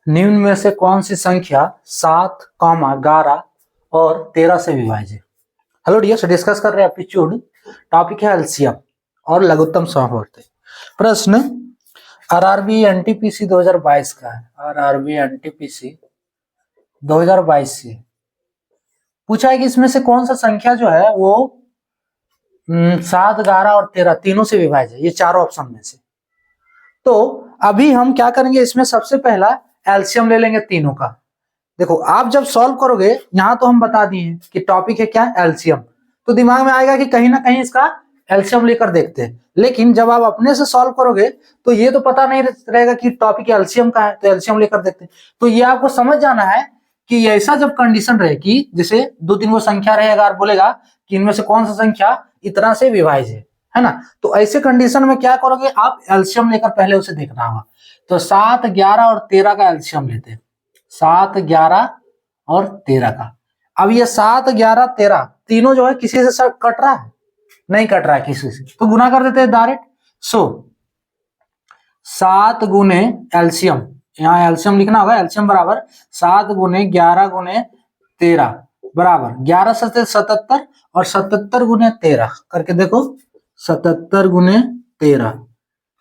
निम्न में से कौन सी संख्या 7, 11 और 13 से विभाज्य है? हेलो डियर्स, डिस्कस कर रहे हैं एप्टीट्यूड। टॉपिक है एलसीएम और लघुत्तम समवर्ती। प्रश्न आरआरबी एनटीपीसी 2022 का है। आरआरबी एनटीपीसी 2022 से पूछा है कि इसमें से कौन सा संख्या जो है वो 7, 11 और 13 तीनों से विभाज्य है, ये चारों ऑप्शन में से। तो अभी हम क्या करेंगे, इसमें सबसे पहला एलसीएम ले लेंगे तीनों का। देखो आप जब सॉल्व करोगे, यहां तो हम बता दिए कि टॉपिक है क्या, एलसीएम, तो दिमाग में आएगा कि कहीं ना कहीं इसका एलसीएम लेकर देखते हैं। लेकिन जब आप अपने से सॉल्व करोगे तो ये तो पता नहीं रहेगा कि टॉपिक एलसीएम का है, तो एलसीएम लेकर देखते हैं। तो ये आपको समझ जाना है कि ऐसा जब कंडीशन रहे कि जैसे 2-3 वो संख्या रहेगा और बोलेगा कि इनमें से कौन सा संख्या इतना से विभाज्य है ना, तो ऐसे कंडीशन में क्या करोगे आप, एलसीएम लेकर पहले उसे देखना होगा। तो 7, 11 और 13 का एलसीएम लेते हैं। 7, 11 और 13 का। अब ये 7, 11, 13 तीनों जो है किसी से सर कट रहा है? नहीं कट रहा है किसी से, तो गुना कर देते हैं डायरेक्ट। सो 7 गुने एलसीएम, यहाँ एलसीएम लिखना होगा, एलसीएम बराबर 7 गुने 11 गुने 13 बराबर 11 7 77 और 77 गुने 13 करके देखो, 77 गुने 13।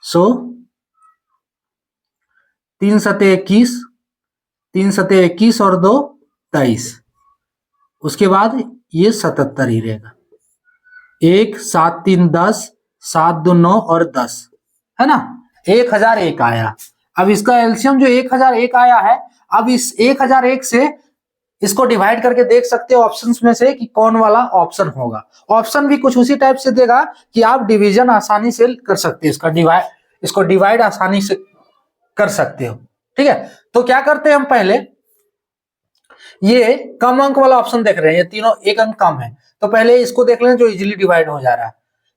सो 3 7 21, 3 7 21 और 2 23। उसके बाद ये 77 ही रहेगा। 1 7 3 10, 7 2 9 और 10 है ना, 1001 आया। अब इसका एलसीएम जो 1001 आया है, अब इस 1001 से इसको डिवाइड करके देख सकते हो ऑप्शंस में से कि कौन वाला ऑप्शन होगा। ऑप्शन भी कुछ उसी टाइप से देगा कि आप डिवीजन आसानी से कर सकते हो, इसको डिवाइड आसानी से कर सकते हो। ठीक है, तो क्या करते हैं हम, पहले ये कम अंक वाला ऑप्शन देख रहे हैं, ये तीनों एक अंक कम है, तो पहले इसको देख लें जो इजीली डिवाइड हो जा रहा है।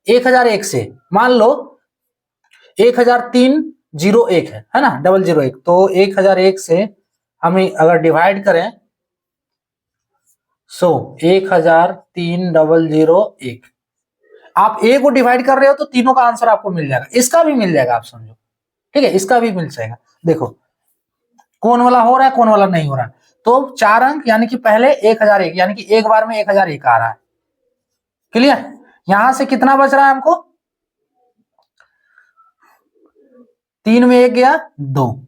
1001 से मान लो 100301 है ना, 001, तो 1001 से हम अगर डिवाइड करें सो 100301, आप ए को डिवाइड कर रहे हो तो तीनों का आंसर आपको मिल जाएगा, इसका भी मिल जाएगा, आप समझो। ठीक है, इसका भी मिल जाएगा। देखो कौन वाला हो रहा है, कौन वाला नहीं हो रहा है। तो 4 अंक यानी कि पहले 1001, यानी कि एक बार में 1001 आ रहा है। क्लियर? यहां से कितना बच रहा है हमको, 3 में 1 गया 2,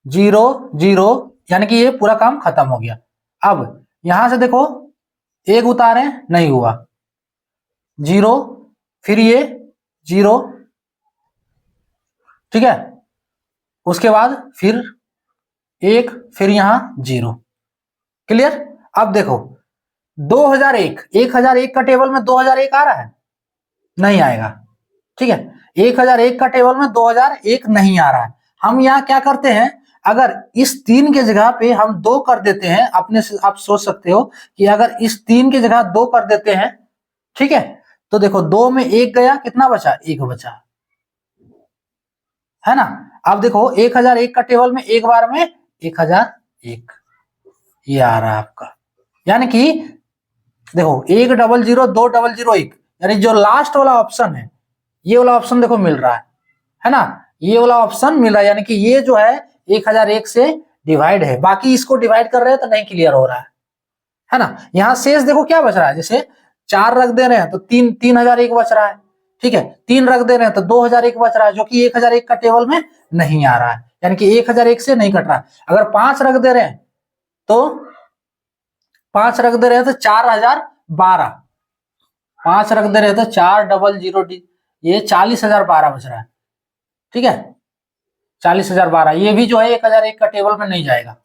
0 0, यानी कि ये पूरा काम खत्म हो गया। अब यहां से देखो 1 उतारे नहीं हुआ, 0, फिर ये 0, ठीक है, उसके बाद फिर 1, फिर यहां 0। क्लियर? अब देखो 2001, 1001 का टेबल में 2001 आ रहा है? नहीं आएगा। ठीक है, 1001 का टेबल में 2001 नहीं आ रहा है। हम यहाँ क्या करते हैं, अगर इस 3 के जगह पे हम 2 कर देते हैं, अपने से आप सोच सकते हो कि अगर इस 3 की जगह 2 कर देते हैं, ठीक है, तो देखो 2 में 1 गया, कितना बचा, 1 बचा, है ना। अब देखो 1001 का टेबल में एक बार में 1001 ये आ रहा है आपका, यानी कि देखो 1 0 0 2 0 0 1, यानी जो लास्ट वाला ऑप्शन है, ये वाला ऑप्शन देखो मिल रहा है ना, ये वाला ऑप्शन मिल रहा है, यानी कि ये जो है 1001 से डिवाइड है। बाकी इसको डिवाइड कर रहे हैं तो नहीं क्लियर हो रहा है ना। यहाँ शेष देखो क्या बच रहा है, जैसे 4 रख दे रहे हैं तो 3001 बच रहा है। ठीक है, 3 रख दे रहे हैं तो 2001 बच रहा है, जो कि 1001 का टेबल में नहीं आ रहा है, यानी कि 1001 से नहीं कट रहा है। अगर 5 रख दे रहे हैं तो 5 रख दे रहे हैं तो 4012, 5 रख दे रहे हैं तो 400, ये 40,012 बच रहा है। ठीक है, 40,012, ये भी जो है 1001 का टेबल में नहीं जाएगा।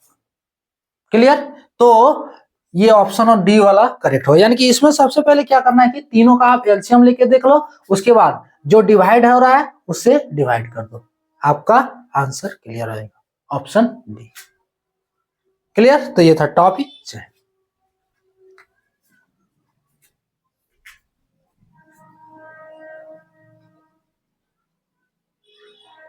क्लियर? तो ये ऑप्शन और डी वाला करेक्ट हो, यानी कि इसमें सबसे पहले क्या करना है कि तीनों का आप एलसीएम लेके देख लो, उसके बाद जो डिवाइड हो रहा है उससे डिवाइड कर दो, आपका आंसर क्लियर हो जाएगा, ऑप्शन डी। क्लियर? तो ये था टॉपिक।